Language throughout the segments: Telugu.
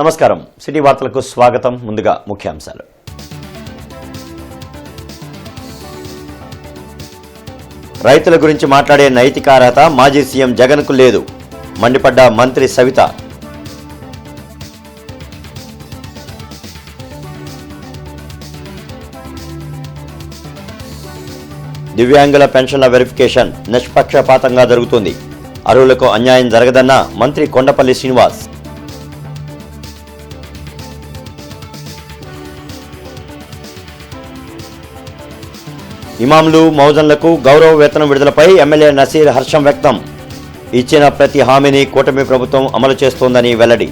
నమస్కారం. సిటీ వార్తలకు స్వాగతం. ముందుగా ముఖ్యాంశాలు. రైతుల గురించి మాట్లాడే నైతిక అర్హత మాజీ సీఎం జగన్కు లేదు, మండిపడ్డ మంత్రి సవిత. దివ్యాంగుల పెన్షన్ల వెరిఫికేషన్ నిష్పక్షపాతంగా జరుగుతుంది, అర్హులకు అన్యాయం జరగదన్న మంత్రి కొండపల్లి శ్రీనివాస్. ఇమాంలు మౌజన్లకు గౌరవ వేతనం విడుదలపై ఎమ్మెల్యే నసీర్ హర్షం వ్యక్తం. ఇచ్చిన ప్రతి హామీని కూటమి ప్రభుత్వం అమలు చేస్తోందని వెల్లడి.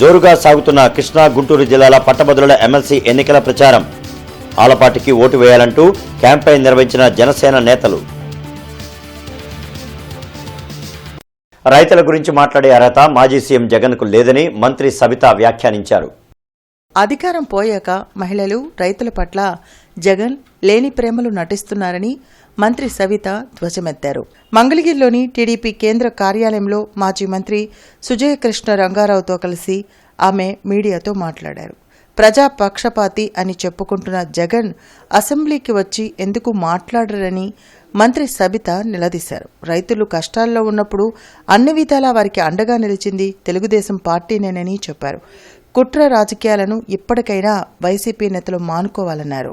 జోరుగా సాగుతున్న కృష్ణా గుంటూరు జిల్లాల పట్టభద్రుల ఎమ్మెల్సీ ఎన్నికల ప్రచారం. ఆలపాటికి ఓటు వేయాలంటూ క్యాంపెయిన్ నిర్వహించిన జనసేన నేతలు. రైతుల గురించి మాట్లాడే అర్హత మాజీ సీఎం జగన్కు లేదని మంత్రి సవిత వ్యాఖ్యానించారు. అధికారం పోయాక మహిళలు, రైతుల పట్ల జగన్ లేని ప్రేమలు నటిస్తున్నారని మంత్రి సవిత ధ్వజమెత్తారు. మంగళగిరిలోని టీడీపీ కేంద్ర కార్యాలయంలో మాజీ మంత్రి సుజయకృష్ణ రంగారావుతో కలిసి ఆమె మీడియాతో మాట్లాడారు. ప్రజాపక్షపాతి అని చెప్పుకుంటున్న జగన్ అసెంబ్లీకి వచ్చి ఎందుకు మాట్లాడరని మంత్రి సబిత నిలదీశారు. రైతులు కష్టాల్లో ఉన్నప్పుడు అన్ని విధాలా వారికి అండగా నిలిచింది తెలుగుదేశం పార్టీనేనని చెప్పారు. కుట్ర రాజకీయాలను ఇప్పటికైనా వైసీపీ నేతలు మానుకోవాలన్నారు.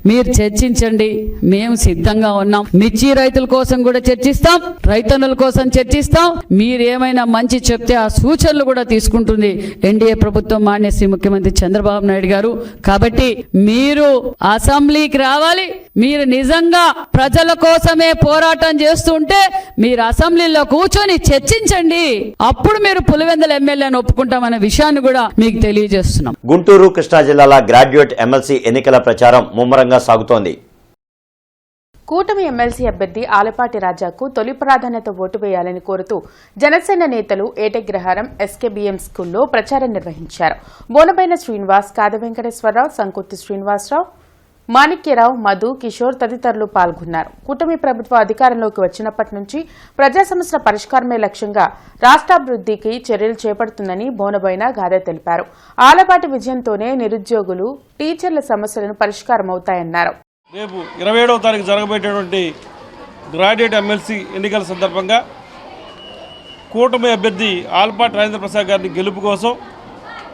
మీరు చర్చించండి, మేము సిద్ధంగా ఉన్నాం. మిర్చి రైతుల కోసం కూడా చర్చిస్తాం, రైతన్నుల కోసం చర్చిస్తాం. మీరేమైనా మంచి చెప్తే ఆ సూచనలు కూడా తీసుకుంటుంది ఎన్డీఏ ప్రభుత్వం, మాన్య శ్రీ ముఖ్యమంత్రి చంద్రబాబు నాయుడు గారు. కాబట్టి మీరు అసెంబ్లీకి రావాలి. మీరు నిజంగా ప్రజల కోసమే పోరాటం చేస్తుంటే మీరు అసెంబ్లీలో కూర్చొని చర్చించండి. అప్పుడు మీరు పులివెందుల ఎమ్మెల్యేని ఒప్పుకుంటామనే విషయాన్ని కూడా మీకు తెలియజేస్తున్నాం. గుంటూరు, కృష్ణా జిల్లాల గ్రాడ్యుయేట్ ఎమ్మెల్సీ ఎన్నికల ప్రచారం ముమ్మరంగా సాగుతోంది. కూటమి ఎమ్మెల్సీ అభ్యర్థి ఆలపాటి రాజాకు తొలి ప్రాధాన్యత ఓటు వేయాలని కోరుతూ జనసేన నేతలు ఏటగ్రహారం ఎస్కేబీఎం స్కూల్లో ప్రచారం నిర్వహించారు. బోనబైన శ్రీనివాస్, కాద వెంకటేశ్వరరావు, సంకుర్తి శ్రీనివాసరావు, మాణిక్యరావు, మధు, కిషోర్ తదితరులు పాల్గొన్నారు. కూటమి ప్రభుత్వం అధికారంలోకి వచ్చినప్పటి నుంచి ప్రజా సమస్యల పరిష్కారమే లక్ష్యంగా రాష్ట్రాభివృద్ధికి చర్యలు చేపడుతుందని బోనబోయిన గాదే తెలిపారు. ఆలపాటి విజయంతోనే నిరుద్యోగులు, టీచర్ల సమస్యలను పరిష్కారమవుతాయన్నారు. రేపు 27వ తారీఖు జరగబోయేటటువంటి గ్రాడ్యుయేట్ ఎమ్మెల్సీ ఎన్నికల సందర్భంగా కూటమి అభ్యర్థి ఆలపాటి రాజేంద్ర ప్రసాద్ గారిని గెలుపు కోసం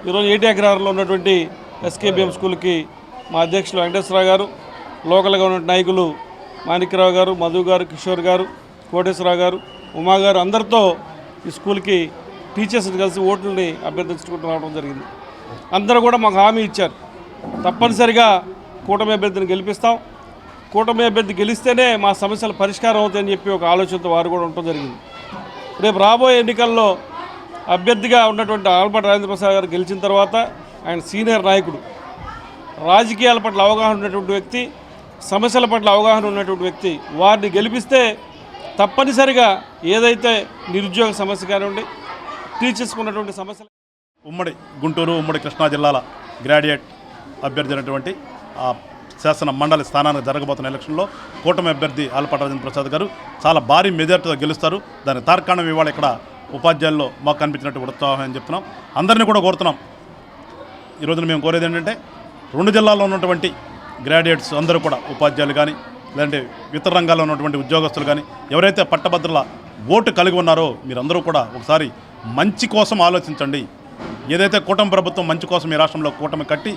ఈరోజు ఏటీ అగ్రహారంలో ఉన్నటువంటి ఎస్కేబీఎం స్కూల్కి మా అధ్యక్షులు వెంకటేశ్వరరావు గారు, లోకల్గా ఉన్న నాయకులు మాణిక్యరావు గారు, మధు గారు, కిషోర్ గారు, కోటేశ్వరరావు గారు, ఉమా గారు అందరితో ఈ స్కూల్కి టీచర్స్ని కలిసి ఓట్లని అభ్యర్థించుకుంటూ రావడం జరిగింది. అందరూ కూడా మాకు హామీ ఇచ్చారు, తప్పనిసరిగా కూటమి అభ్యర్థిని గెలిపిస్తాం, కూటమి అభ్యర్థి గెలిస్తేనే మా సమస్యలు పరిష్కారం అవుతాయని చెప్పి ఒక ఆలోచనతో వారు కూడా ఉండటం జరిగింది. రేపు రాబోయే ఎన్నికల్లో అభ్యర్థిగా ఉన్నటువంటి ఆలపాటి రాజేంద్ర ప్రసాద్ గారు గెలిచిన తర్వాత ఆయన సీనియర్ నాయకుడు, రాజకీయాల పట్ల అవగాహన ఉన్నటువంటి వ్యక్తి, సమస్యల పట్ల అవగాహన ఉన్నటువంటి వ్యక్తి, వారిని గెలిపిస్తే తప్పనిసరిగా ఏదైతే నిరుద్యోగ సమస్య కానివ్వండి, టీచర్స్కి ఉన్నటువంటి సమస్యలు. ఉమ్మడి గుంటూరు, ఉమ్మడి కృష్ణా జిల్లాల గ్రాడ్యుయేట్ అభ్యర్థి అయినటువంటి శాసన మండలి స్థానానికి జరగబోతున్న ఎలక్షన్లో కూటమి అభ్యర్థి ఆలపాటి రాజేంద్ర ప్రసాద్ గారు చాలా భారీ మెజార్టీతో గెలుస్తారు. దాని తార్కాణం ఇవాళ ఇక్కడ ఉపాధ్యాయుల్లో మాకు కనిపించినట్టు ఉత్సాహం అని చెప్తున్నాం. అందరినీ కూడా కోరుతున్నాం. ఈరోజున మేము కోరేది ఏంటంటే 2 జిల్లాల్లో ఉన్నటువంటి గ్రాడ్యుయేట్స్ అందరూ కూడా, ఉపాధ్యాయులు కానీ లేదంటే ఇతర రంగాల్లో ఉన్నటువంటి ఉద్యోగస్తులు కానీ ఎవరైతే పట్టభద్రుల ఓటు కలిగి ఉన్నారో మీరందరూ కూడా ఒకసారి మంచి కోసం ఆలోచించండి. ఏదైతే కూటమి ప్రభుత్వం మంచి కోసం ఈ రాష్ట్రంలో కూటమి కట్టి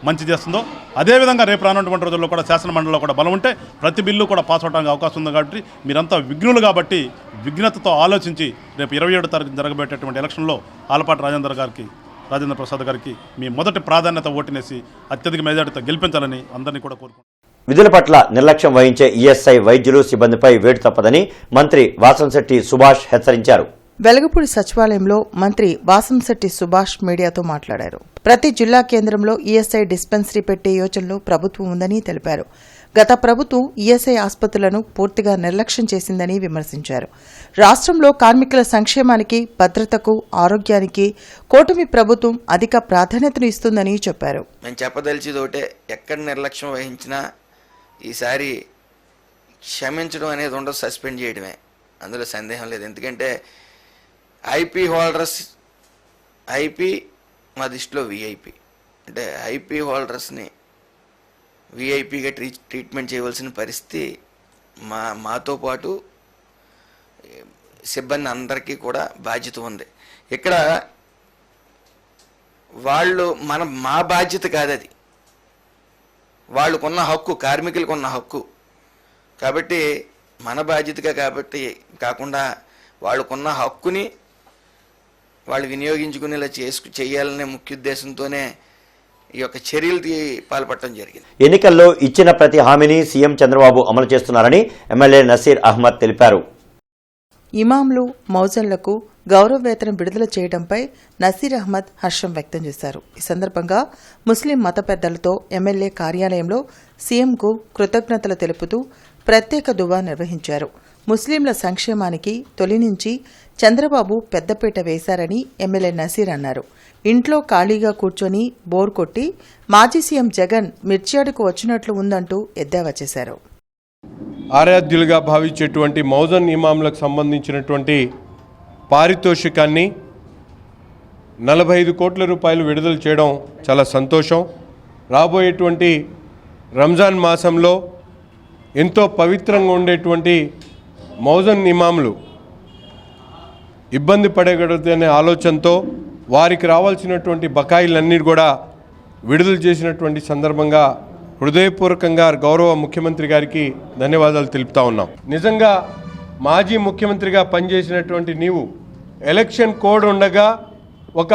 మంచి చేస్తుందో అదేవిధంగా రేపు రానున్నటువంటి రోజుల్లో కూడా శాసనమండలిలో కూడా బలం ఉంటే ప్రతి బిల్లు కూడా పాస్ అవడానికి అవకాశం ఉంది. కాబట్టి మీరంతా విఘ్నులు కాబట్టి విఘ్నతతో ఆలోచించి రేపు 27వ తారీఖు జరగబోయేటటువంటి ఎలక్షన్లో ఆలపాటి రాజేంద్ర ప్రసాద్ గారికి మీ మొదటి ప్రాధాన్యత ఓటునేసి అత్యధిక మెజార్టీతో గెలిపించాలని అందరినీ కూడా కోరుకుంటున్నాను. విధుల పట్ల నిర్లక్ష్యం వహించే ఈఎస్ఐ వైద్యులు, సిబ్బందిపై వేటు తప్పదని మంత్రి వాసంశెట్టి సుభాష్ హెచ్చరించారు. వెలగపూడి సచివాలయంలో మంత్రి వాసంశెట్టి సుభాష్ మీడియాతో మాట్లాడారు. ప్రతి జిల్లా కేంద్రంలో ఈఎస్ఐ డిస్పెన్సరీ పెట్టే యోచనలో ప్రభుత్వం ఉందని తెలిపారు. గత ప్రభుత్వం ఈఎస్ఐ ఆసుపత్రులను పూర్తిగా నిర్లక్ష్యం చేసిందని విమర్శించారు. రాష్ట్రంలో కార్మికుల సంక్షేమానికి, భద్రతకు, ఆరోగ్యానికి కూటమి ప్రభుత్వం అధిక ప్రాధాన్యతను ఇస్తుందని చెప్పారు. మేము చెప్పదలిచేది ఒకటే, ఎక్కడ నిర్లక్ష్యం వహించినా ఈసారి క్షమించడం అనేది ఉండదు, సస్పెండ్ చేయడమే, అందులో సందేహం లేదు. ఎందుకంటే ఐపీ హోల్డర్స్, ఐపీ మా దృష్టిలో విఐపి, అంటే ఐపీ హోల్డర్స్ని విఐపిగా ట్రీట్మెంట్ చేయవలసిన పరిస్థితి మాతో పాటు సిబ్బంది అందరికీ కూడా బాధ్యత ఉంది. ఇక్కడ వాళ్ళు మా బాధ్యత కాదు, అది వాళ్ళకున్న హక్కు, కార్మికులకు ఉన్న హక్కు. కాబట్టి మన బాధ్యతగా కాబట్టి కాకుండా వాళ్ళకున్న హక్కుని వాళ్ళు వినియోగించుకునేలా చేయాలనే ముఖ్య ఉద్దేశంతోనే ఈ యొక్క చర్యలు పాల్పడటం జరిగింది. ఎన్నికల్లో ఇచ్చిన ప్రతి హామీని సీఎం చంద్రబాబు అమలు చేస్తున్నారని ఎమ్మెల్యే నసీర్ అహ్మద్ తెలిపారు. ఇమాంలు, మౌజన్లకు గౌరవ వేతనం విడుదల చేయడంపై నసీర్ అహ్మద్ హర్షం వ్యక్తం చేశారు. ఈ సందర్భంగా ముస్లిం మత పెద్దలతో ఎమ్మెల్యే కార్యాలయంలో సీఎంకు కృతజ్ఞతలు తెలుపుతూ ప్రత్యేక దువా నిర్వహించారు. ముస్లింల సంక్షేమానికి తొలి నుంచి చంద్రబాబు పెద్దపీట వేశారని ఎమ్మెల్యే నసీర్ అన్నారు. ఇంట్లో ఖాళీగా కూర్చొని బోర్ కొట్టి మాజీ సీఎం జగన్ మిర్చియాడుకు వచ్చినట్లు ఉందంటూ ఎద్దేవా చేశారు. ఆరాధ్యులుగా భావించేటువంటి మౌజన్ ఇమాంలకు సంబంధించినటువంటి పారితోషికాన్ని 45 కోట్ల రూపాయలు విడుదల చేయడం చాలా సంతోషం. రాబోయేటువంటి రంజాన్ మాసంలో ఎంతో పవిత్రంగా ఉండేటువంటి మౌజన్ ఇమాంలు ఇబ్బంది పడకూడదనే ఆలోచనతో వారికి రావాల్సినటువంటి బకాయిలన్నీ కూడా విడుదల చేసినటువంటి సందర్భంగా హృదయపూర్వకంగా గౌరవ ముఖ్యమంత్రి గారికి ధన్యవాదాలు తెలుపుతా ఉన్నాం. నిజంగా మాజీ ముఖ్యమంత్రిగా పనిచేసినటువంటి నీవు ఎలక్షన్ కోడ్ ఉండగా ఒక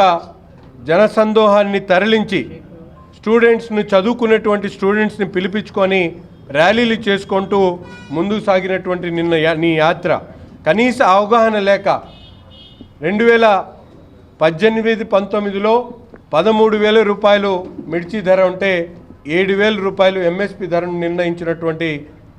జనసందోహాన్ని తరలించి స్టూడెంట్స్ని, చదువుకునేటువంటి స్టూడెంట్స్ని పిలిపించుకొని ర్యాలీలు చేసుకుంటూ ముందుకు సాగినటువంటి నీ యాత్ర కనీస అవగాహన లేక 2018-19లో 13,000 రూపాయలు మిర్చి ధర ఉంటే 7,000 రూపాయలు ఎంఎస్పి ధరను నిర్ణయించినటువంటి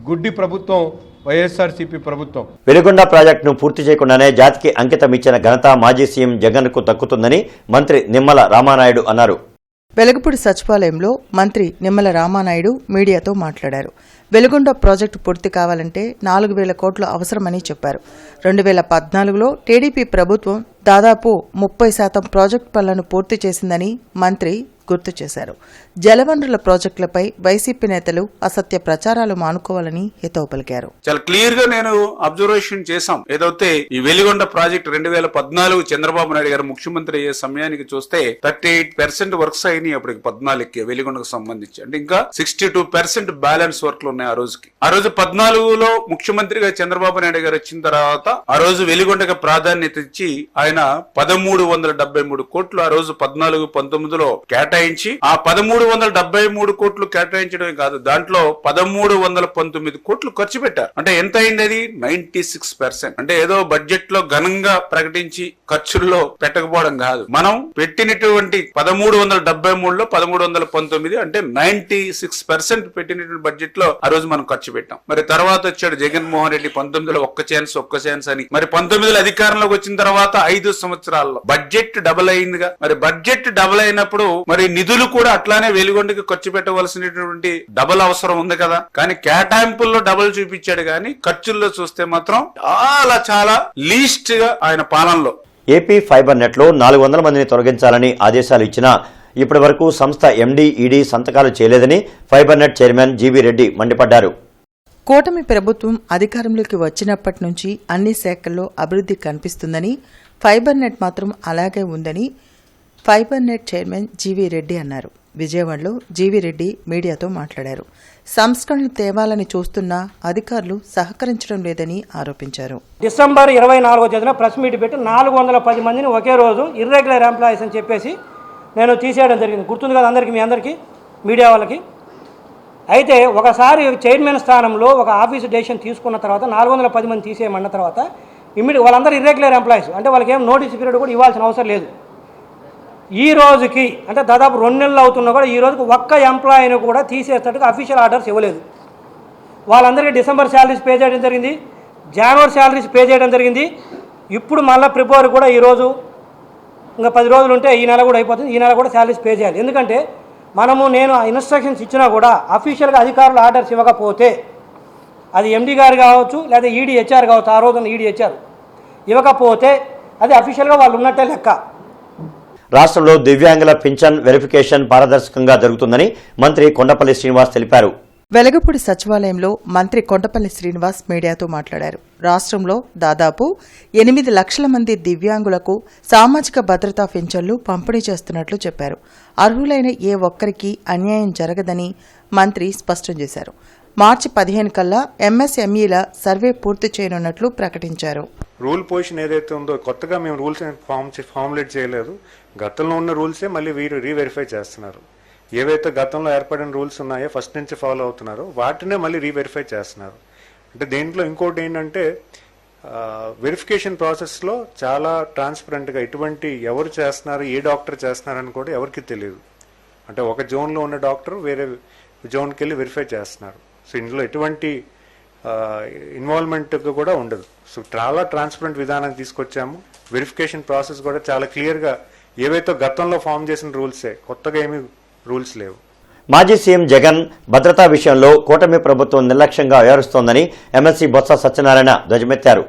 గుడ్డి ప్రభుత్వం వైఎస్ఆర్సీపీ ప్రభుత్వం. వెలుగొండ ప్రాజెక్టును పూర్తి చేయకుండానే జాతికి అంకితం ఇచ్చిన ఘనత మాజీ సీఎం జగన్కు దక్కుతుందని మంత్రి నిమ్మల రామానాయుడు అన్నారు. వెలగపూడి సచివాలయంలో మంత్రి నిమ్మల రామానాయుడు మీడియాతో మాట్లాడారు. వెలుగొండ ప్రాజెక్టు పూర్తి కావాలంటే 4,000 కోట్లు అవసరమని చెప్పారు. 2014లో టీడీపీ ప్రభుత్వం దాదాపు 30% ప్రాజెక్టు పనులను పూర్తి చేసిందని మంత్రి గుర్తు చేశారు. జలవనరుల ప్రాజెక్టులపై వైసీపీ నేతలు అసత్య ప్రచారాలు మానుకోవాలని హితవు పలికారు. చాలా క్లియర్ గా నేను అబ్జర్వేషన్ చేశాం. ఏదైతే ఈ వెలిగొండ ప్రాజెక్ట్ 2014 చంద్రబాబు నాయుడు గారు ముఖ్యమంత్రి అయ్యే సమయానికి చూస్తే 38% వర్క్స్ అయినాయి. అప్పటికి 14కి వెలిగొండకు సంబంధించి, అంటే ఇంకా 62% బ్యాలెన్స్ వర్క్లు ఉన్నాయి. ఆ రోజు 14లో ముఖ్యమంత్రిగా చంద్రబాబు నాయుడు గారు వచ్చిన తర్వాత ఆ రోజు వెలిగొండకు ప్రాధాన్యత ఇచ్చి ఆయన 1373 కోట్లు ఆ రోజు 14-19లో కేటాయించి, ఆ 1373 కోట్లు కేటాయించడమే కాదు, దాంట్లో 1319 కోట్లు ఖర్చు పెట్టారు. అంటే ఎంత అయింది అది? 96%. అంటే ఏదో బడ్జెట్ లో ఘనంగా ప్రకటించి ఖర్చుల్లో పెట్టకపోవడం కాదు, మనం పెట్టినటువంటి 1373లో 1319 అంటే 96% పెట్టినటువంటి బడ్జెట్ లో ఆ రోజు మనం ఖర్చు పెట్టాం. మరి తర్వాత వచ్చాడు జగన్మోహన్ రెడ్డి 19లో ఒక్క ఛాన్స్ అని, మరి 19లో అధికారంలోకి వచ్చిన తర్వాత 5 సంవత్సరాల్లో బడ్జెట్ డబుల్ అయిందిగా. మరి బడ్జెట్ డబుల్ అయినప్పుడు మరి నిధులు కూడా అట్లానే వెలిగొండకి ఖర్చు పెట్టవలసినటువంటి డబుల్ అవసరం ఉంది కదా. కానీ కేటాయింపుల్లో డబుల్ చూపించాడు, కానీ ఖర్చుల్లో చూస్తే మాత్రం చాలా లీస్ట్ గా ఆయన పాలనలో. ఏపీ ఫైబర్ నెట్లో 400 మందిని తొలగించాలని ఆదేశాలు ఇచ్చినా ఇప్పటి వరకు సంస్థ ఎండీ, ఈడీ సంతకాలు చేయలేదని fibre net chairman GV Reddy మండిపడ్డారు. కూటమి ప్రభుత్వం అధికారంలోకి వచ్చినప్పటి నుంచి అన్ని శాఖల్లో అభివృద్ధి కనిపిస్తుందని, ఫైబర్ నెట్ మాత్రం అలాగే ఉందని fibre net chairman GV Reddy అన్నారు. విజయవాడలో జీవీ రెడ్డి మీడియాతో మాట్లాడారు. సంస్కరణలు తేవాలని చూస్తున్నా అధికారులు సహకరించడం లేదని ఆరోపించారు. డిసెంబర్ 24వ తేదీన ప్రెస్ మీట్ పెట్టి 410 మందిని ఒకే రోజు ఇర్రెగ్యులర్ ఎంప్లాయీస్ అని చెప్పేసి నేను తీసేయడం జరిగింది. గుర్తుంది కదా అందరికీ, మీ అందరికీ, మీడియా వాళ్ళకి. అయితే ఒకసారి చైర్మన్ స్థానంలో ఒక ఆఫీసు డెసిషన్ తీసుకున్న తర్వాత 410 మంది తీసేయమన్న తర్వాత ఇమ్మీడియట్ వాళ్ళందరూ ఇర్రెగ్యులర్ ఎంప్లాయీస్, అంటే వాళ్ళకి ఏం నోటీస్ పీరియడ్ కూడా ఇవ్వాల్సిన అవసరం లేదు. ఈ రోజుకి అంటే దాదాపు 2 నెలలు అవుతున్నా కూడా ఈ రోజుకి ఒక్క ఎంప్లాయీని కూడా తీసేటట్టుగా అఫీషియల్ ఆర్డర్స్ ఇవ్వలేదు. వాళ్ళందరికీ డిసెంబర్ శాలరీస్ పే చేయడం జరిగింది, జనవరి శాలరీస్ పే చేయడం జరిగింది. ఇప్పుడు మళ్ళీ ఫిబ్రవరి కూడా ఈరోజు ఇంకా 10 రోజులు ఉంటే ఈ నెల కూడా అయిపోతుంది, ఈ నెల కూడా శాలరీస్ పే చేయాలి. ఎందుకంటే నేను ఇన్స్ట్రక్షన్స్ ఇచ్చినా కూడా అఫీషియల్గా అధికారులు ఆర్డర్స్ ఇవ్వకపోతే అది ఎండి గారు కావచ్చు లేదా ఈడీ హెచ్ఆర్ కావచ్చు, ఆ రోజున ఈడీ హెచ్ఆర్ ఇవ్వకపోతే అది అఫీషియల్గా వాళ్ళు ఉన్నట్టే లెక్క. రాష్ట్రంలో దివ్యాంగుల పింఛన్ వెరిఫికేషన్ పారదర్శకంగా జరుగుతుందని మంత్రి కొండపల్లి శ్రీనివాస్ తెలిపారు. వెలగపూడి సచివాలయంలో మంత్రి కొండపల్లి శ్రీనివాస్ మీడియాతో మాట్లాడారు. రాష్ట్రంలో దాదాపు 8 లక్షల మంది దివ్యాంగులకు సామాజిక భద్రతా పింఛన్లు పంపిణీ చేస్తున్నట్లు చెప్పారు. అర్హులైన ఏ ఒక్కరికి అన్యాయం జరగదని మంత్రి స్పష్టం చేశారు. మార్చి 15 కల్లా ఎంఎస్ఎంఈల సర్వే పూర్తి చేయనున్నట్లు ప్రకటించారు. రూల్ పొజిషన్ ఏదైతే ఉందో కొత్తగా మేము రూల్స్ ఫార్ములేట్ చేయలేదు. గతంలో ఉన్న రూల్సే మళ్ళీ వీరు రీవెరిఫై చేస్తున్నారు. ఏవైతే గతంలో ఏర్పడిన రూల్స్ ఉన్నాయో ఫస్ట్ నుంచి ఫాలో అవుతున్నారో వాటినే మళ్ళీ రీవెరిఫై చేస్తున్నారు. అంటే దీంట్లో ఇంకోటి ఏంటంటే వెరిఫికేషన్ ప్రాసెస్లో చాలా ట్రాన్స్పరెంట్గా ఎటువంటి ఎవరు చేస్తున్నారు, ఏ డాక్టర్ చేస్తున్నారని కూడా ఎవరికి తెలియదు. అంటే ఒక జోన్లో ఉన్న డాక్టర్ వేరే జోన్కి వెళ్ళి వెరిఫై చేస్తున్నారు. సో ఇందులో ఎటువంటి ఇన్వాల్వ్మెంట్ కూడా ఉండదు. సో చాలా ట్రాన్స్పరెంట్ విధానం తీసుకొచ్చాము. వెరిఫికేషన్ ప్రాసెస్ కూడా చాలా క్లియర్గా ఏవైతే గతంలో ఫామ్ చేసిన రూల్సే, కొత్తగా ఏమీ రూల్స్ లేవు. మాజీ సీఎం జగన్ భద్రతా విషయంలో కూటమి ప్రభుత్వం నిర్లక్ష్యంగా వ్యవహరిస్తోందని ఎమ్మెల్సీ బొత్స సత్యనారాయణ ధ్వజమెత్తారు.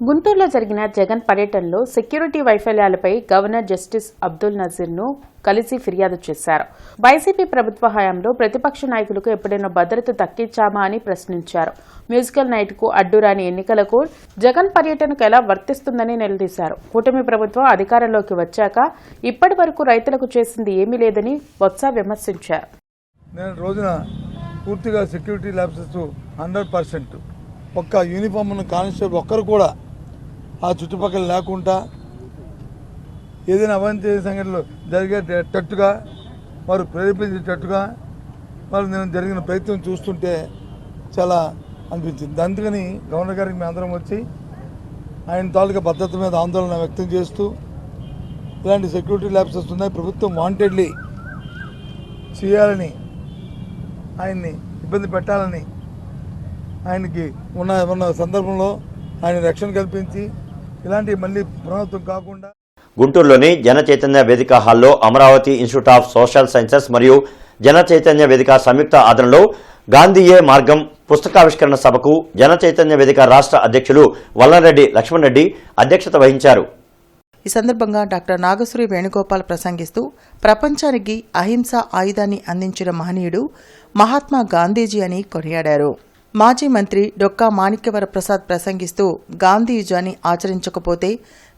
గుంటూరులో జరిగిన జగన్ పర్యటనలో సెక్యూరిటీ వైఫల్యాలపై గవర్నర్ జస్టిస్ అబ్దుల్ నజీర్ను కలిసి ఫిర్యాదు చేశారు. వైసీపీ ప్రభుత్వ హయాంలో ప్రతిపక్ష నాయకులకు ఎప్పుడైనా భద్రత దక్కించామా అని ప్రశ్నించారు. మ్యూజికల్ నైట్కు అడ్డురాని ఎన్నికలకు జగన్ పర్యటనకు ఎలా వర్తిస్తుందని నిలదీశారు. కూటమి ప్రభుత్వం అధికారంలోకి వచ్చాక ఇప్పటి వరకు రైతులకు చేసింది ఏమీ లేదని బొత్స విమర్శించారు. నేను రోజున పూర్తిగా సెక్యూరిటీ ల్యాబ్సెస్ 100% ఒక్క యూనిఫామ్ ఉన్న కానిస్టేబుల్ ఒక్కరు కూడా ఆ చుట్టుపక్కల లేకుండా ఏదైనా అవాంఛనీయ సంఘటనలు జరిగేటట్టుగా వారు ప్రేరేపించేటట్టుగా వారు నేను జరిగిన ప్రయత్నం చూస్తుంటే చాలా అనిపించింది. అందుకని గవర్నర్ గారికి మేము అందరం వచ్చి ఆయన తాలూకా భద్రత మీద ఆందోళన వ్యక్తం చేస్తూ ఇలాంటి సెక్యూరిటీ ల్యాబ్సెస్ ఉన్నాయి, ప్రభుత్వం వాంటెడ్లీ చేయాలని, ఆయన్ని ఇబ్బంది పెట్టాలని ఆయనకి ఉన్న సందర్భంలో ఆయన రక్షణ కల్పించి ఇలాంటివి మళ్ళీ పునరావృతం కాకుండా. గుంటూరులోని జన చైతన్య వేదిక హాల్లో Amaravati institute of social sciences మరియు జన చైతన్య వేదిక సంయుక్త ఆధ్వర్యంలో గాంధీయే మార్గం పుస్తకావిష్కరణ సభకు జన చైతన్య వేదిక రాష్ట్ర అధ్యక్షులు వల్లంరెడ్డి లక్ష్మణ్ రెడ్డి అధ్యక్షత వహించారు. ఈ సందర్భంగా డాక్టర్ నాగశ్రీ వేణుగోపాల్ ప్రసంగిస్తూ ప్రపంచానికి అహింస ఆయుధాన్ని అందించిన మహనీయుడు మహాత్మా గాంధీజీ అని కొనియాడారు. మాజీ మంత్రి డొక్కా మాణిక్యవర ప్రసాద్ ప్రసంగిస్తూ గాంధీయుజాన్ని ఆచరించకపోతే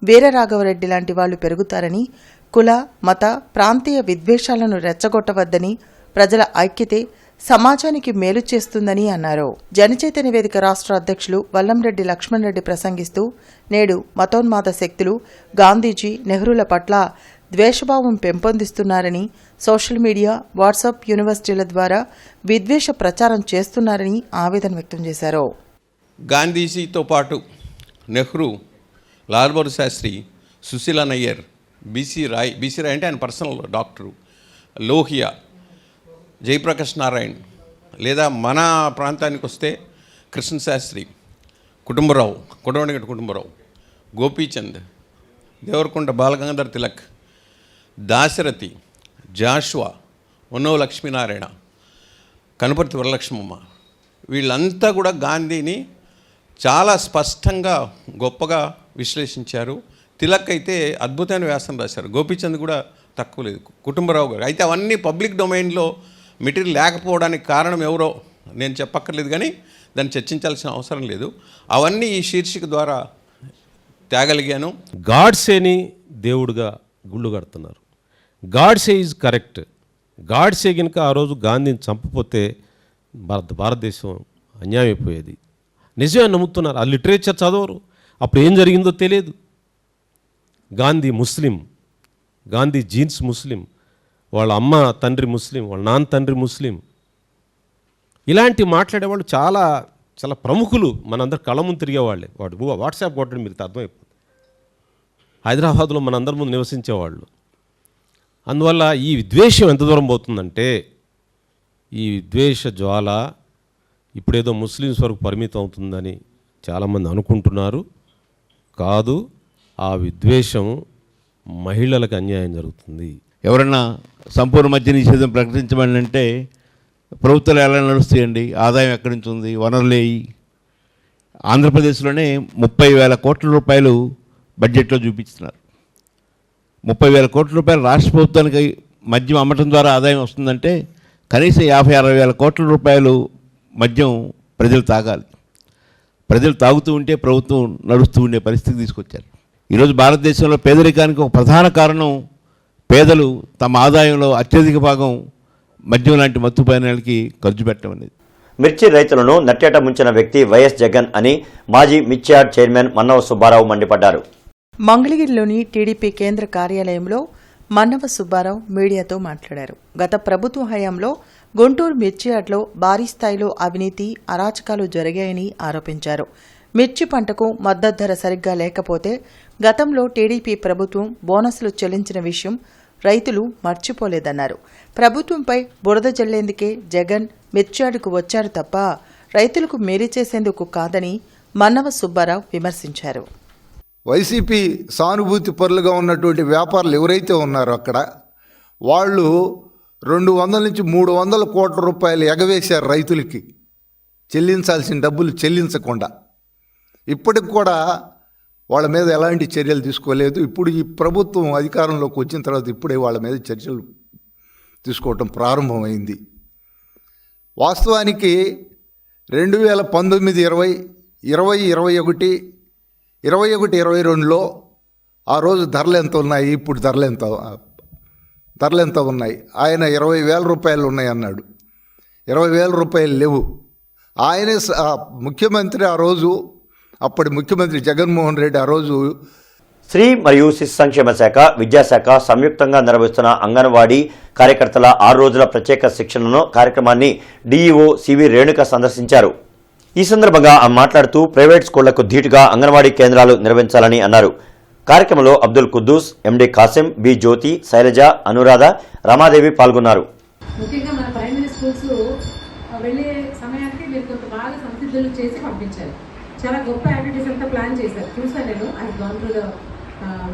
వీరరాఘవరెడ్డి లాంటి వాళ్లు పెరుగుతారని, కుల మత ప్రాంతీయ విద్వేషాలను రెచ్చగొట్టవద్దని, ప్రజల ఐక్యతే సమాజానికి మేలు చేస్తుందని అన్నారు. జనచైతన్య వేదిక రాష్ట్ర అధ్యక్షులు వల్లంరెడ్డి లక్ష్మణ్ రెడ్డి ప్రసంగిస్తూ నేడు మతోన్మాద శక్తులు గాంధీజీ నెహ్రూల పట్ల ద్వేషభావం పెంపొందిస్తున్నారని, సోషల్ మీడియా వాట్సాప్ యూనివర్సిటీల ద్వారా విద్వేష ప్రచారం చేస్తున్నారని ఆవేదన వ్యక్తం చేశారు. గాంధీజీతో పాటు నెహ్రూ, లాల్ బహదూర్ శాస్త్రి, సుశీలా నయ్యర్, బీసీ రాయ్ అంటే ఆయన పర్సనల్ డాక్టరు, లోహియా, జయప్రకాష్ నారాయణ్, లేదా మన ప్రాంతానికి వస్తే కృష్ణశాస్త్రి, కుటుంబరావు, గోపీచంద్, దేవరకొండ బాలగంగాధర్ తిలక్, దాశరథి, జాషువా, ఉన్నవ లక్ష్మీనారాయణ, కనుపర్తి వరలక్ష్మమ్మ, వీళ్ళంతా కూడా గాంధీని చాలా స్పష్టంగా గొప్పగా విశ్లేషించారు. తిలక్ అయితే అద్భుతమైన వ్యాసం రాశారు. గోపీచంద్ కూడా తక్కువ లేదు. కుటుంబరావు గారు అయితే అవన్నీ పబ్లిక్ డొమైన్లో మెటీరియల్ లేకపోవడానికి కారణం ఎవరో నేను చెప్పక్కర్లేదు, కానీ దాన్ని చర్చించాల్సిన అవసరం లేదు. అవన్నీ ఈ శీర్షిక ద్వారా తేగలిగాను. గాడ్సేని దేవుడుగా గుళ్ళు కడుతున్నారు. Godse is correct. గాడ్సే కనుక ఆ రోజు గాంధీని చంపపోతే భారతదేశం అన్యాయం అయిపోయేది. నిజమే నమ్ముతున్నారు. ఆ లిటరేచర్ చదవరు. అప్పుడు ఏం జరిగిందో తెలియదు. గాంధీ ముస్లిం, గాంధీ జీన్స్ ముస్లిం, వాళ్ళ అమ్మ తండ్రి ముస్లిం, వాళ్ళ నాన్న తండ్రి ముస్లిం. ఇలాంటి మాట్లాడేవాళ్ళు చాలా చాలా ప్రముఖులు మనందరు కళ్ళ ముందు తిరిగేవాళ్ళే. వాడు వాట్సాప్ కొట్టడం మీకు అర్థమైపోతుంది. హైదరాబాద్లో మనందరి ముందు నివసించేవాళ్ళు. అందువల్ల ఈ విద్వేషం ఎంత దూరం పోతుందంటే, ఈ విద్వేష జ్వాల ఇప్పుడేదో ముస్లిమ్స్ వరకు పరిమితం అవుతుందని చాలామంది అనుకుంటున్నారు. కాదు, ఆ విద్వేషం మహిళలకు అన్యాయం జరుగుతుంది. ఎవరన్నా సంపూర్ణ మద్య నిషేధం ప్రకటించమని అంటే ప్రభుత్వాలు ఎలా నడుస్తాయండి? ఆదాయం ఎక్కడి నుంచి ఉంది? వనరులేయి. ఆంధ్రప్రదేశ్లోనే 30,000 కోట్ల రూపాయలు బడ్జెట్లో చూపిస్తున్నారు. 30,000 కోట్ల రూపాయలు రాష్ట్ర ప్రభుత్వానికి మద్యం అమ్మటం ద్వారా ఆదాయం వస్తుందంటే కనీసం 50-60 కోట్ల రూపాయలు మద్యం ప్రజలు తాగాలి. ప్రజలు తాగుతూ ఉంటే ప్రభుత్వం నడుస్తూ ఉండే పరిస్థితి తీసుకొచ్చారు. ఈరోజు భారతదేశంలో పేదరికానికి ఒక ప్రధాన కారణం పేదలు తమ ఆదాయంలో అత్యధిక భాగం మద్యం లాంటి మత్తు పానీయాలకి ఖర్చు పెట్టడం అనేది. మిర్చి రైతులను నట్టేట ముంచిన వ్యక్తి వైఎస్ జగన్ అని మాజీ మిర్చియార్డ్ చైర్మన్ మన్నవ సుబ్బారావు మండిపడ్డారు. మంగళగిరిలోని టీడీపీ కేంద్ర కార్యాలయంలో మన్నవ సుబ్బారావు మీడియాతో మాట్లాడారు. గత ప్రభుత్వ హయాంలో గుంటూరు మిర్చియార్డ్లో భారీ స్థాయిలో అవినీతి, అరాచకాలు జరిగాయని ఆరోపించారు. మిర్చి పంటకు మద్దతు ధర సరిగ్గా లేకపోతే గతంలో టీడీపీ ప్రభుత్వం బోనస్లు చెల్లించిన విషయం రైతులు మర్చిపోలేదన్నారు. ప్రభుత్వంపై బురద జల్లేందుకే జగన్ మిర్చియార్డుకు వచ్చారు తప్ప రైతులకు మేలు చేసేందుకు కాదని మన్నవ సుబ్బారావు విమర్శించారు. వైసీపీ సానుభూతి పరులుగా ఉన్నటువంటి వ్యాపారులు ఎవరైతే ఉన్నారో అక్కడ వాళ్ళు 200 నుంచి 300 కోట్ల రూపాయలు ఎగవేశారు రైతులకి, చెల్లించాల్సిన డబ్బులు చెల్లించకుండా. ఇప్పటికి కూడా వాళ్ళ మీద ఎలాంటి చర్యలు తీసుకోలేదు. ఇప్పుడు ఈ ప్రభుత్వం అధికారంలోకి వచ్చిన తర్వాత ఇప్పుడే వాళ్ళ మీద చర్యలు తీసుకోవటం ప్రారంభమైంది. వాస్తవానికి 2019, 20, 21, 22లో ఆ రోజు ధరలు ఎంత ఉన్నాయి, ఇప్పుడు ధరలు ఎంత ఉన్నాయి? ఆయన 20,000 రూపాయలు ఉన్నాయి అన్నాడు. 20,000 రూపాయలు లేవు. ఆయనే ముఖ్యమంత్రి ఆ రోజు, అప్పటి ముఖ్యమంత్రి జగన్మోహన్ రెడ్డి ఆ రోజు స్త్రీ మరియు శిశు సంక్షేమ శాఖ, విద్యాశాఖ సంయుక్తంగా నిర్వహిస్తున్న అంగన్వాడీ కార్యకర్తల 6 రోజుల ప్రత్యేక శిక్షణను కార్యక్రమాన్ని డీఈఓ సివి రేణుక సందర్శించారు. ఈ సందర్భంగా ఆమె మాట్లాడుతూ ప్రైవేట్ స్కూళ్లకు ధీటుగా అంగన్వాడీ కేంద్రాలు నిర్వహించాలని అన్నారు. కార్యక్రమంలో అబ్దుల్ కుద్దూస్, ఎండి కాసిం, బి జ్యోతి, శైలజ, అనురాధ, రమాదేవి పాల్గొన్నారు. ముఖ్యంగా మన ప్రైమరీ స్కూల్స్ వెళ్ళే సమయానికి మీరు కొంత బాగా సంసిద్ధులు చేసి పంపించారు. చాలా గొప్ప యాక్టివిటీస్ అంతా ప్లాన్ చేశారు. చూసాను నేను. ఐ గాన్ త్రూ ద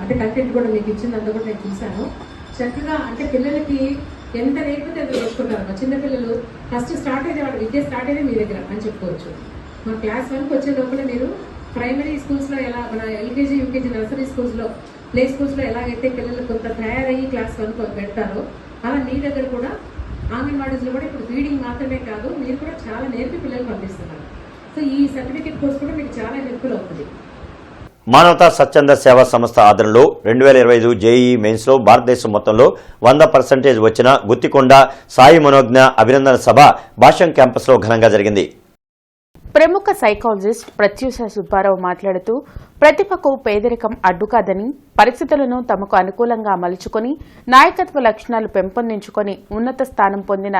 అంటే కంటెంట్ కూడా మీకు ఇచ్చిందంతా కూడా నేను చూశాను. చక్కగా అంటే పిల్లలకి ఎంత నేర్పితే ఎంత నేర్చుకుంటారు. చిన్నపిల్లలు ఫస్ట్ స్టార్ట్ అయ్యే వాడు విద్య స్టార్ట్ అయ్యేది మీ దగ్గర అని చెప్పుకోవచ్చు. మన క్లాస్ 1కి వచ్చే లోపల మీరు ప్రైమరీ స్కూల్స్లో ఎలా, మన ఎల్కేజీ, యూకేజీ, నర్సరీ స్కూల్స్లో, ప్లే స్కూల్స్లో ఎలాగైతే పిల్లలు కొంత తయారయ్యి క్లాస్ 1కి పెడతారో అలా మీ దగ్గర కూడా అంగన్వాడీస్లో కూడా ఇప్పుడు ఫీడింగ్ మాత్రమే కాదు, మీరు కూడా చాలా నేర్పి పిల్లలు పంపిస్తున్నారు. సో ఈ సర్టిఫికేట్ కోర్స్ కూడా మీకు చాలా హెల్ప్ఫుల్ అవుతుంది. మానవతా స్వచ్ఛంద సేవా సంస్థ ఆధ్వర్యంలో 2025 జేఈఈ మెయిన్స్లో భారతదేశం మొత్తంలో 100% వచ్చిన గుత్తికొండ సాయి మనోజ్ఞ అభినందన సభ భాష్యం క్యాంపస్లో ఘనంగా జరిగింది. ప్రముఖ సైకాలజిస్ట్ ప్రత్యూష సుబ్బారావు మాట్లాడుతూ ప్రతిభకు పేదరికం అడ్డుకాదని, పరిస్థితులను తమకు అనుకూలంగా మలుచుకొని నాయకత్వ లక్షణాలు పెంపొందించుకొని ఉన్నత స్థానం పొందిన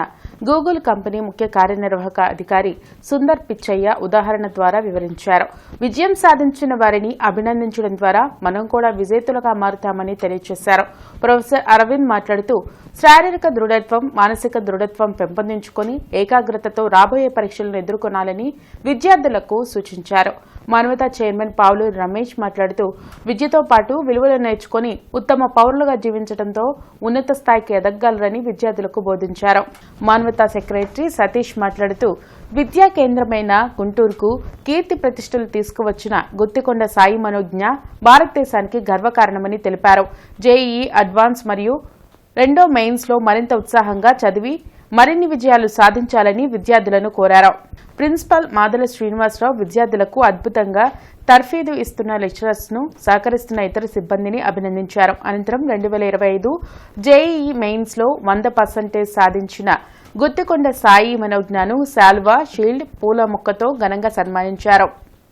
గూగుల్ కంపెనీ ముఖ్య కార్యనిర్వాహక అధికారి సుందర్ పిచ్చయ్య ఉదాహరణ ద్వారా వివరించారు. విజయం సాధించిన వారిని అభినందించడం ద్వారా మనం కూడా విజేతలుగా మారుతామని తెలియజేశారు. ప్రొఫెసర్ అరవింద్ మాట్లాడుతూ శారీరక దృఢత్వం, మానసిక దృఢత్వం పెంపొందించుకొని ఏకాగ్రతతో రాబోయే పరీక్షలను ఎదుర్కొనాలని విద్యార్థులకు సూచించారు. మానవతా చైర్మన్ పావులూరి రమేష్ మాట్లాడుతూ విద్యతో పాటు విలువలు నేర్చుకుని ఉత్తమ పౌరులుగా జీవించడంతో ఉన్నత స్థాయికి ఎదగలరని విద్యార్థులకు బోధించారు. మానవతా సెక్రటరీ సతీష్ మాట్లాడుతూ విద్యా కేంద్రమైన గుంటూరుకు కీర్తి ప్రతిష్టలు తీసుకువచ్చిన గుత్తికొండ సాయి మనోజ్ఞ భారతదేశానికి గర్వకారణమని తెలిపారు. జేఈఈ అడ్వాన్స్ మరియు 2వ మెయిన్స్లో మరింత ఉత్సాహంగా చదివి మరిన్ని విజయాలు సాధించాలని విద్యార్థులను కోరారు. ప్రిన్సిపల్ మాదల శ్రీనివాసరావు విద్యార్థులకు అద్భుతంగా తర్ఫీదు ఇస్తున్న లెక్చరర్స్ ను, సహకరిస్తున్న ఇతర సిబ్బందిని అభినందించారు. అనంతరం 2025 జేఈఈ మెయిన్స్ లో 100% సాధించిన గుత్తికొండ సాయి మనోజ్ఞను శాల్వా, షీల్డ్, పూల మొక్కతో ఘనంగా సన్మానించారు.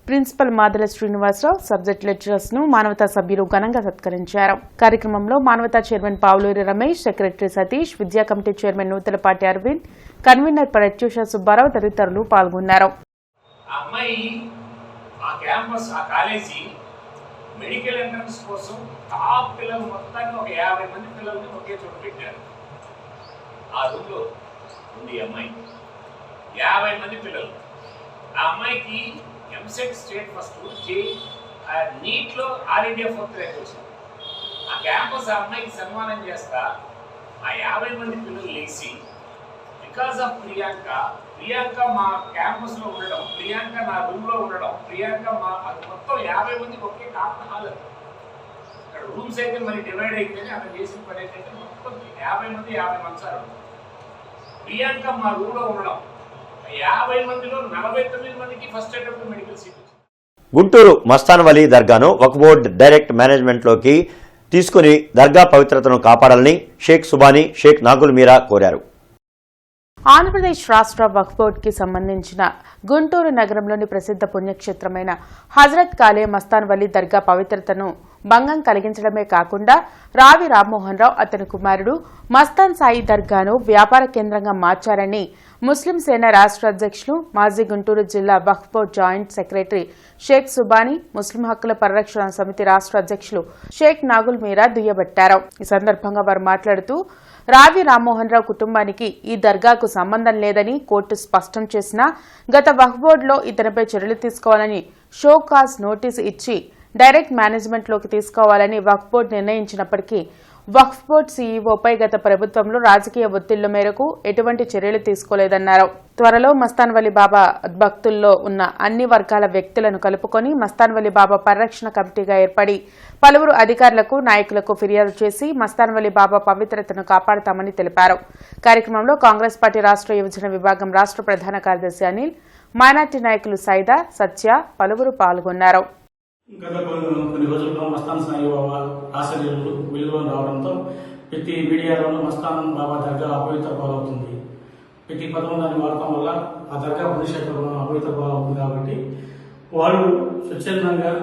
Principal Madala Srinivasarao, subject lecturers ను మానవతా సభ్యులు ఘనంగా సత్కరించారు. కార్యక్రమంలో మానవతా చైర్మన్ పావులూరి రమేష్, సెక్రటరీ సతీష్, విద్యా committee chairman Nutalapati Aravind, convener Pratyusha Subbarao తదితరులు పాల్గొన్నారు. మెడికల్ ఎంట్రన్స్ కోసం టాప్ పిల్లలు మొత్తాన్ని ఒక 50 మంది పిల్లల్ని ఒకే చోట పెట్టారు. ఆ రూమ్లో ఉంది అమ్మాయి, 50 మంది పిల్లలు. ఆ అమ్మాయికి ఎంసెట్ స్టేట్ ఫస్ట్, నీట్లో ఆల్ ఇండియా 4th ర్యాంక్ వచ్చింది. ఆ క్యాంపస్ ఆ అమ్మాయికి సన్మానం చేస్తా ఆ 50 మంది పిల్లలు లేచి బికాస్ ఆఫ్ ప్రియాంక మా క్యాంపస్ లో ఉండడం, ప్రియాంక నా రూమ్ లో ఉండడం, ప్రియాంక మా అది మొత్తం 50 మందికి ఒకే కామన్ హాల్. ఇక్కడ రూమ్స్ అయితే మరి డివైడ్ అయితేనే అక్కడ చేసిన పని ఏంటంటే మొత్తం 50 మంది 50 మంచాలు. ప్రియాంక మా రూమ్ లో ఉండడం 50 మందిలో 49 మందికి first attempt medical seat. Guntur Mastan Vali దర్గాను వక్ఫ్ బోర్డు డైరెక్ట్ మేనేజ్మెంట్లోకి తీసుకుని దర్గా పవిత్రతను కాపాడాలని షేక్ సుబానీ, షేక్ నాగుల్ మీరా కోరారు. ఆంధ్రప్రదేశ్ రాష్ట్ర వక్ఫ్ బోర్డుకి సంబంధించిన గుంటూరు నగరంలోని ప్రసిద్ధ పుణ్యక్షేత్రమైన హజరత్ కాలే మస్తాన్ వలీ దర్గా పవిత్రతను భంగం కలిగించడమే కాకుండా రావి రామ్మోహన్ రావు అతని కుమారుడు మస్తాన్ సాయి దర్గాను వ్యాపార కేంద్రంగా మార్చారని ముస్లిం సేన రాష్ట్ర అధ్యక్షులు, మాజీ గుంటూరు జిల్లా Waqf board joint secretary Sheikh Subani, ముస్లిం హక్కుల పరిరక్షణ సమితి రాష్ట్ర అధ్యక్షులు షేక్ నాగుల్ మీరా దుయ్యబట్టారు. ఈ సందర్భంగా వారు మాట్లాడుతూ రావి రామ్మోహన్ రావు కుటుంబానికి ఈ దర్గాకు సంబంధం లేదని కోర్టు స్పష్టం చేసినా గత వక్ఫ్ బోర్డులో ఇతనిపై చర్యలు తీసుకోవాలని షోకాజ్ నోటీసు ఇచ్చి డైరెక్ట్ మేనేజ్మెంట్లోకి తీసుకోవాలని వక్ఫ్ బోర్డు నిర్ణయించినప్పటికీ వక్ఫ్ బోర్డు సీఈఓపై గత ప్రభుత్వంలో రాజకీయ ఒత్తిళ్ల మేరకు ఎటువంటి చర్యలు తీసుకోలేదన్నారు. త్వరలో మస్తాన్ వలీ బాబా భక్తుల్లో ఉన్న అన్ని వర్గాల వ్యక్తులను కలుపుకొని మస్తాన్ వలీ బాబా పరిరక్షణ కమిటీగా ఏర్పడి పలువురు అధికారులకు, నాయకులకు ఫిర్యాదు చేసి మస్తాన్ వలీ బాబా పవిత్రతను కాపాడతామని తెలిపారు. కార్యక్రమంలో కాంగ్రెస్ పార్టీ రాష్ట్ర యువజన విభాగం రాష్ట్ర ప్రధాన కార్యదర్శి అనిల్, మైనార్టీ నాయకులు సైదా, సత్య పలువురు పాల్గొన్నారు. గత కొన్ని రోజుల్లో మస్తాన్ సాయి బాబా ఆశ్చర్యాలు వెలుగులో రావడంతో ప్రతి మీడియాలోనూ మస్తాన్ బాబా దర్గా అపవిత్ర పాలవుతుంది, ప్రతి పదం దాన్ని వాడటం వల్ల ఆ దర్గా పుణ్యక్షేత్రం అపవిత్ర పాలవుతుంది. కాబట్టి వాళ్ళు స్వచ్ఛందంగా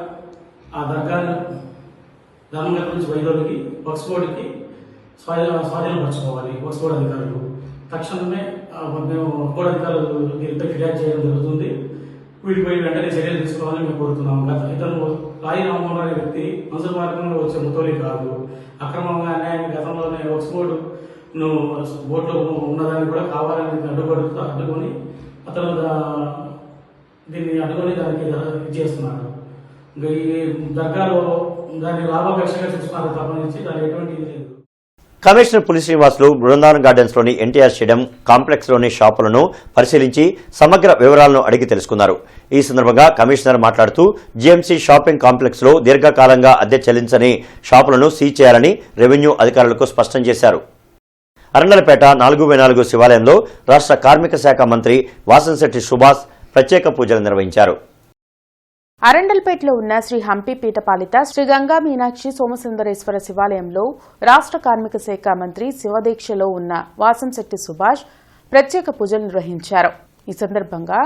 ఆ దర్గాను ధర్మంగా గురించి వైద్యులకి వక్ఫ్ బోర్డుకి స్వాధీనపరచుకోవాలి. వక్ఫ్ బోర్డు అధికారులు తక్షణమే మేము బోర్డు అధికారులు దీనిపై ఫిర్యాదు చేయడం జరుగుతుంది. వీటిపై వెంటనే చర్యలు తీసుకోవాలని మేము కోరుతున్నాము. ఇతను రాయి రామ్మోహన్ అనే వ్యక్తి మంజూరు మార్గంలో వచ్చే ముతోలి కాదు. అక్రమంగా అన్యాయంగా గతంలోనే వక్ఫ్ బోర్డులో ఉన్నదాన్ని కూడా కావాలని అడ్డుకొని అతను దీన్ని అడ్డుకొని దానికి ఇది చేస్తున్నాడు. ఇంకా ఈ దర్గాలో దాన్ని లాభాపేక్షగా చూస్తున్నారు తప్పనించి దాని ఎటువంటి ఇది లేదు. కమిషనర్ పులి శ్రీనివాసులు బృందావన్ గార్డెన్స్లోని ఎన్టీఆర్ స్టేడియం కాంప్లెక్స్లోని షాపులను పరిశీలించి సమగ్ర వివరాలను అడిగి తెలుసుకున్నారు. ఈ సందర్భంగా కమిషనర్ మాట్లాడుతూ జీఎంసీ షాపింగ్ కాంప్లెక్స్లో దీర్ఘకాలంగా అద్దె చెల్లించని షాపులను సీజ్ చేయాలని రెవెన్యూ అధికారులకు స్పష్టం చేశారు. అరండలపేట 4/4 శివాలయంలో రాష్ట్ర కార్మిక శాఖ మంత్రి వాసంశెట్టి సుభాష్ ప్రత్యేక పూజలు నిర్వహించారు. అరండల్పేటలో ఉన్న శ్రీ హంపి పీఠపాలిత శ్రీ గంగా మీనాక్షి సోమసుందరేశ్వర శివాలయంలో రాష్ట్ర కార్మిక శాఖ మంత్రి శివదీక్షలో ఉన్న వాసంశెట్టి సుభాష్ ప్రత్యేక పూజలు నిర్వహించారు. ఈ సందర్భంగా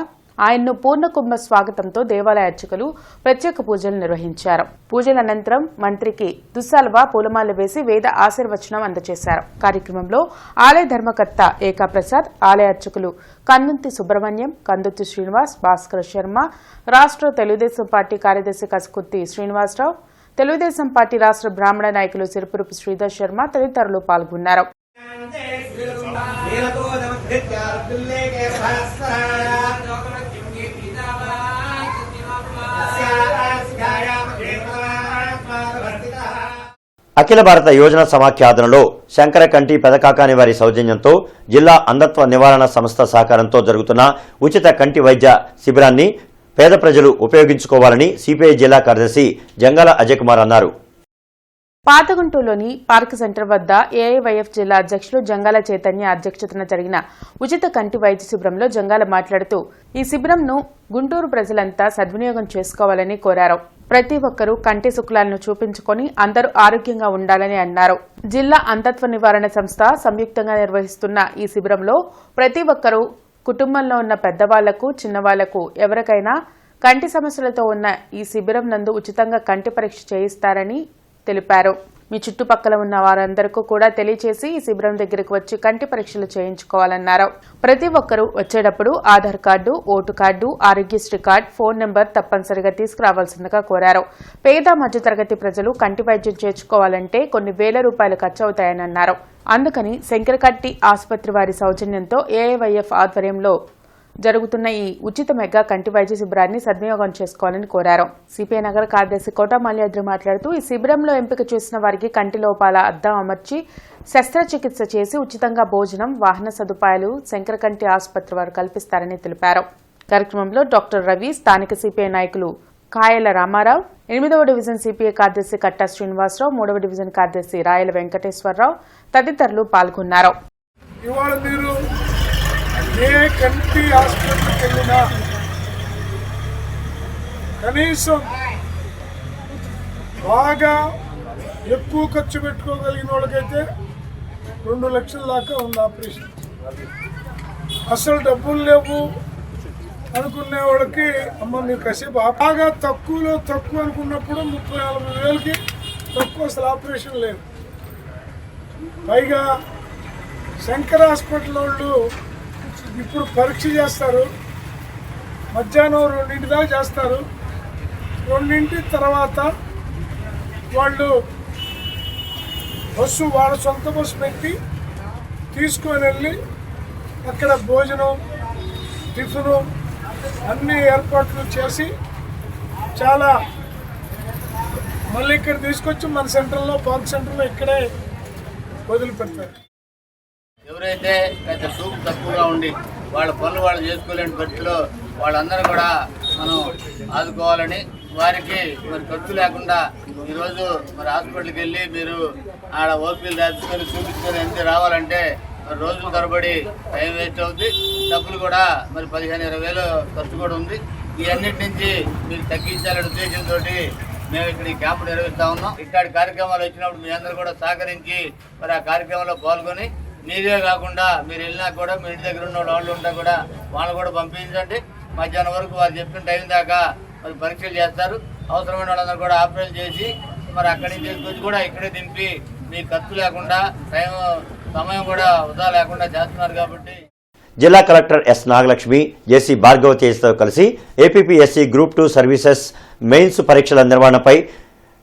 ఆయన్ను పూర్ణకుంభ స్వాగతంతో దేవాలయ అర్చకులు ప్రత్యేక పూజలు నిర్వహించారు. పూజల అనంతరం మంత్రికి దుస్సాల్వా పూలమాల వేసి వేద ఆశీర్వచనం అందజేశారు. కార్యక్రమంలో ఆలయ ధర్మకర్త ఏకాప్రసాద్, ఆలయ అర్చకులు కన్నుంతి సుబ్రహ్మణ్యం, కందుర్తి శ్రీనివాస్, భాస్కర్ శర్మ, రాష్ట్ర తెలుగుదేశం పార్టీ కార్యదర్శి కసుకుర్తి శ్రీనివాసరావు, తెలుగుదేశం పార్టీ రాష్ట్ర బ్రాహ్మణ నాయకులు సిరుపురుపు శ్రీధర్ శర్మ తదితరులు పాల్గొన్నారు. అఖిల భారత యోజన సమాఖ్య ఆధ్వర్యంలో శంకరకంటి పెదకాకాని వారి సౌజన్యంతో జిల్లా అంధత్వ నివారణ సంస్థ సహకారంతో జరుగుతున్న ఉచిత కంటి వైద్య శిబిరాన్ని పేద ప్రజలు ఉపయోగించుకోవాలని సిపిఐ జిల్లా కార్యదర్శి జంగాల అజయ్ కుమార్ అన్నారు. పాతగుంటూరులోని పార్క్ సెంటర్ వద్ద ఏఐవైఎఫ్ జిల్లా అధ్యక్షులు జంగాల చైతన్య అధ్యక్షతన జరిగిన ఉచిత కంటి వైద్య శిబిరంలో జంగాల మాట్లాడుతూ ఈ శిబిరంను గుంటూరు ప్రజలంతా సద్వినియోగం చేసుకోవాలని కోరారు. ప్రతి ఒక్కరూ కంటి శుక్లాలను చూపించుకొని అందరూ ఆరోగ్యంగా ఉండాలని అన్నారు. జిల్లా అంధత్వ నివారణ సంస్థ సంయుక్తంగా నిర్వహిస్తున్న ఈ శిబిరంలో ప్రతి ఒక్కరూ కుటుంబంలో ఉన్న పెద్దవాళ్లకు, చిన్నవాళ్లకు ఎవరికైనా కంటి సమస్యలతో ఉన్న ఈ శిబిరం నందు ఉచితంగా కంటి పరీక్ష చేయిస్తారని తెలిపారు. మీ చుట్టుపక్కల ఉన్న వారందరికీ కూడా తెలియచేసి ఈ శిబిరం దగ్గరకు వచ్చి కంటి పరీక్షలు చేయించుకోవాలన్నారు. ప్రతి ఒక్కరూ వచ్చేటప్పుడు Aadhaar card, vote card, Aarogyasri card, phone number తప్పనిసరిగా తీసుకురావాల్సిందిగా కోరారు. పేద మధ్యతరగతి ప్రజలు కంటి వైద్యం చేర్చుకోవాలంటే కొన్ని వేల రూపాయలు ఖర్చు అవుతాయని అన్నారు. అందుకని శంకరకట్టి ఆసుపత్రి వారి సౌజన్యంతో ఏఐవైఎఫ్ ఆధ్వర్యంలో జరుగుతున్న ఈ ఉచిత మెగా కంటి వైద్య శిబిరాన్ని సద్వినియోగం చేసుకోవాలని కోరారు. సిపిఐ నగర కార్యదర్శి కోట మల్యాద్రి మాట్లాడుతూ ఈ శిబిరంలో ఎంపిక చేసిన వారికి కంటి లోపాల అద్దం అమర్చి శస్త్రచికిత్స చేసి ఉచితంగా భోజనం, వాహన సదుపాయాలు శంకరకంటి ఆసుపత్రి వారు కల్పిస్తారని తెలిపారు. కార్యక్రమంలో డాక్టర్ రవి, స్థానిక సిపిఐ నాయకులు కాయల రామారావు, 8వ డివిజన్ సిపిఐ కార్యదర్శి కట్టా శ్రీనివాసరావు, 3వ డివిజన్ కార్యదర్శి రాయల వెంకటేశ్వరరావు తదితరులు పాల్గొన్నారు. ఇవాళ మీరు ఏ కంటి హాస్పిటల్కి వెళ్ళినా కనీసం బాగా ఎక్కువ ఖర్చు పెట్టుకోగలిగిన వాళ్ళకైతే 2 లక్షల దాకా ఉంది ఆపరేషన్. అసలు డబ్బులు లేవు అనుకునే వాళ్ళకి అమ్మ మీరు కాసేపు బాగా తక్కువలో తక్కువ అనుకున్నప్పుడు 30-40 వేలకి తక్కువ అసలు ఆపరేషన్ లేదు. పైగా శంకర్ హాస్పిటల్ వాళ్ళు ఇప్పుడు పరీక్ష చేస్తారు, మధ్యాహ్నం 2 దాకా చేస్తారు. 2 తర్వాత వాళ్ళు బస్సు, వాళ్ళ సొంత బస్సు పెట్టి తీసుకొని వెళ్ళి అక్కడ భోజనం, టిఫిను అన్ని ఏర్పాట్లు చేసి చాలా మళ్ళీ ఇక్కడ తీసుకొచ్చి మన సెంటర్లో, పార్క్ సెంటర్లో ఇక్కడే వదిలిపెడతారు. ఎవరైతే పెద్ద సూపు తక్కువగా ఉండి వాళ్ళ పనులు వాళ్ళు చేసుకోలేని పరిస్థితిలో వాళ్ళందరూ కూడా మనం ఆదుకోవాలని, వారికి మరి ఖర్చు లేకుండా ఈరోజు మరి హాస్పిటల్కి వెళ్ళి మీరు ఆడ ఓపీలు రాసుకొని చూపించుకొని ఎంత రావాలంటే మరి రోజుల తరబడి టైం వేస్ట్ అవుతుంది. డబ్బులు కూడా మరి 15-20 వేలు ఖర్చు కూడా ఉంది. ఈ అన్నిటి నుంచి మీకు తగ్గించాలనే ఉద్దేశంతో మేము ఇక్కడ ఈ క్యాంపు నిర్వహిస్తా ఉన్నాం. ఇట్లాంటి కార్యక్రమాలు వచ్చినప్పుడు మీ అందరూ కూడా సహకరించి మరి ఆ కార్యక్రమంలో పాల్గొని, మీరే కాకుండా మీరు వెళ్ళినా కూడా మీ ఇంటి దగ్గర ఉన్న వాళ్ళు ఉంటా కూడా వాళ్ళు కూడా పంపించండి. మధ్యాహ్నం వరకు వారు చెప్పిన టైం దాకా మరి పరీక్షలు చేస్తారు. అవసరమైన వాళ్ళందరూ కూడా ఆపరేషన్ చేసి మరి అక్కడి నుంచి తీసుకొచ్చి కూడా ఇక్కడే దింపి మీకు ఖర్చు లేకుండా సమయం కూడా వృధా లేకుండా చేస్తున్నారు. కాబట్టి జిల్లా కలెక్టర్ ఎస్ నాగలక్ష్మి, జేసీ భార్గవ తేజ్తో కలిసి ఏపీపీఎస్సీ గ్రూప్ 2 సర్వీసెస్ మెయిన్స్ పరీక్షల నిర్వహణపై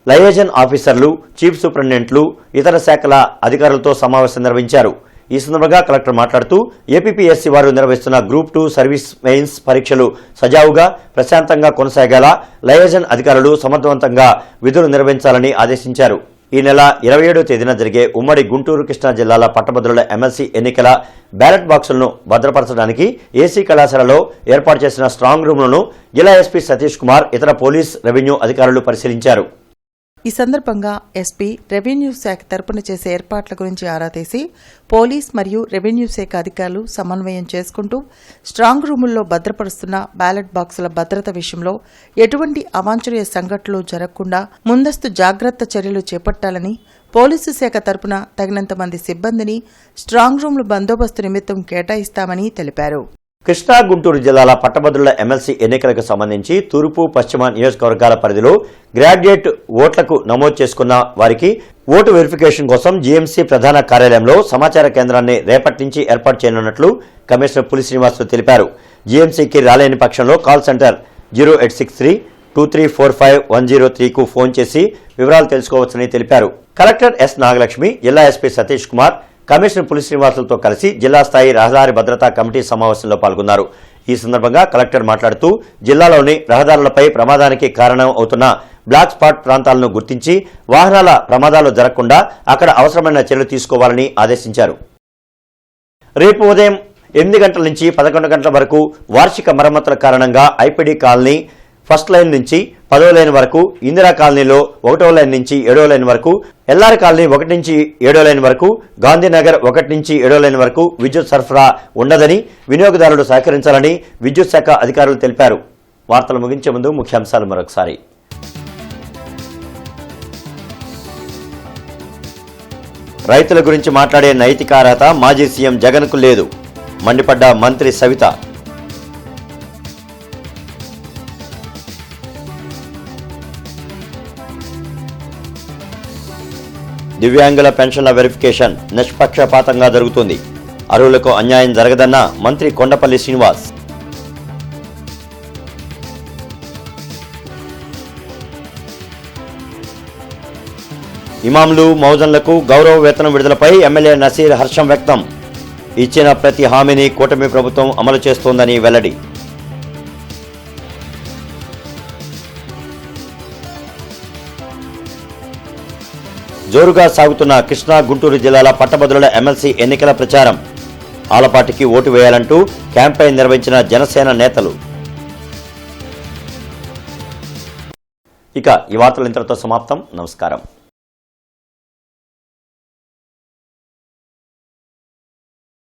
లైజన్ ఆఫీసర్లు, చీఫ్ సూపరింటెండెంట్లు, ఇతర శాఖల అధికారులతో సమావేశం నిర్వహించారు. ఈ సందర్భంగా కలెక్టర్ మాట్లాడుతూ ఏపీపీఎస్సీ వారు నిర్వహిస్తున్న గ్రూప్ 2 సర్వీస్ మెయిన్స్ పరీక్షలు సజావుగా, ప్రశాంతంగా కొనసాగేలా లైజన్ అధికారులు సమర్థవంతంగా విధులు నిర్వహించాలని ఆదేశించారు. ఈ నెల 27వ తేదీన జరిగే ఉమ్మడి గుంటూరు, కృష్ణా జిల్లాల పట్టభద్రుల ఎమ్మెల్సీ ఎన్నికల బ్యాలెట్ బాక్సులను భద్రపరచడానికి ఏసీ కళాశాలలో ఏర్పాటు చేసిన స్ట్రాంగ్ రూమ్లను జిల్లా ఎస్పీ సతీష్ కుమార్, ఇతర పోలీస్, రెవెన్యూ అధికారులు పరిశీలించారు. ఈ సందర్భంగా ఎస్పీ రెవెన్యూ శాఖ తరపున చేసే ఏర్పాట్ల గురించి ఆరా తీసి పోలీస్ మరియు రెవెన్యూ శాఖ అధికారులు సమన్వయం చేసుకుంటూ స్ట్రాంగ్ రూముల్లో భద్రపరుస్తున్న బ్యాలెట్ బాక్సుల భద్రత విషయంలో ఎటువంటి అవాంఛనీయ సంఘటనలు జరగకుండా ముందస్తు జాగ్రత్త చర్యలు చేపట్టాలని పోలీసు శాఖ తరపున తగినంత మంది సిబ్బందిని స్ట్రాంగ్ రూమ్ల బందోబస్తు నిమిత్తం కేటాయిస్తామని తెలిపారు. కృష్ణా, గుంటూరు జిల్లాల పట్టభద్రుల ఎమ్మెల్సీ ఎన్నికలకు సంబంధించి తూర్పు, పశ్చిమ నియోజకవర్గాల పరిధిలో గ్రాడ్యుయేట్ ఓట్లకు నమోదు చేసుకున్న వారికి ఓటు వెరిఫికేషన్ కోసం జీఎంసీ ప్రధాన కార్యాలయంలో సమాచార కేంద్రాన్ని రేపటి నుంచి ఏర్పాటు చేయనున్నట్లు కమిషనర్ పులి శ్రీనివాస్ తెలిపారు. జీఎంసీకి రాలేని పక్షంలో కాల్ సెంటర్ 0863-2345-103కు ఫోన్ చేసి వివరాలు తెలుసుకోవచ్చని తెలిపారు. కలెక్టర్ ఎస్ నాగలక్ష్మి, జిల్లా ఎస్పీ సతీష్ కుమార్, కమిషనర్ పులి శ్రీనివాసులతో కలిసి జిల్లా స్థాయి రహదారి భద్రతా కమిటీ సమావేశంలో పాల్గొన్నారు. ఈ సందర్భంగా కలెక్టర్ మాట్లాడుతూ జిల్లాలోని రహదారులపై ప్రమాదానికి కారణం అవుతున్న బ్లాక్ స్పాట్ ప్రాంతాలను గుర్తించి వాహనాల ప్రమాదాలు జరగకుండా అక్కడ అవసరమైన చర్యలు తీసుకోవాలని ఆదేశించారు. రేపు ఉదయం 8 గంటల నుంచి 11 గంటల వరకు వార్షిక మరమ్మతుల కారణంగా ఐపీడీ కాలనీ ఫస్ట్ లైన్ నుంచి 10వ లైన్ వరకు, ఇందిరా కాలనీలో 1వ లైన్ నుంచి 7వ లైన్ వరకు, ఎల్ఆర్ కాలనీ 1 నుంచి 7వ లైన్ వరకు, గాంధీనగర్ 1 నుంచి 7వ లైన్ వరకు విద్యుత్ సరఫరా ఉండదని వినియోగదారులు సహకరించాలని విద్యుత్ శాఖ అధికారులు తెలిపారు. వార్తలు ముగించే ముందు ముఖ్యాంశాలు మరొకసారి. రైతుల గురించి మాట్లాడే నైతిక అర్హత మాజీ సీఎం జగన్కు లేదు, మండిపడ్డ మంత్రి సవిత. దివ్యాంగుల పెన్షన్ల వెరిఫికేషన్ నిష్పక్షపాతంగా జరుగుతుంది, అర్హులకు అన్యాయం జరగదన్న మంత్రి కొండపల్లి శ్రీనివాస్. ఇమాంలు, మౌజన్లకు గౌరవ వేతనం విడుదలపై ఎమ్మెల్యే నసీర్ హర్షం వ్యక్తం. ఇచ్చిన ప్రతి హామీని కూటమి ప్రభుత్వం అమలు చేస్తోందని వెల్లడి. జోరుగా సాగుతున్న కృష్ణా, గుంటూరు జిల్లాల పట్టభద్రుల ఎమ్మెల్సీ ఎన్నికల ప్రచారం. ఆలపాటికి ఓటు వేయాలంటూ క్యాంపెయిన్ నిర్వహించిన జనసేన నేతలు. ఇక ఈ వార్తలు ఇంతటితో సమాప్తం. నమస్కారం.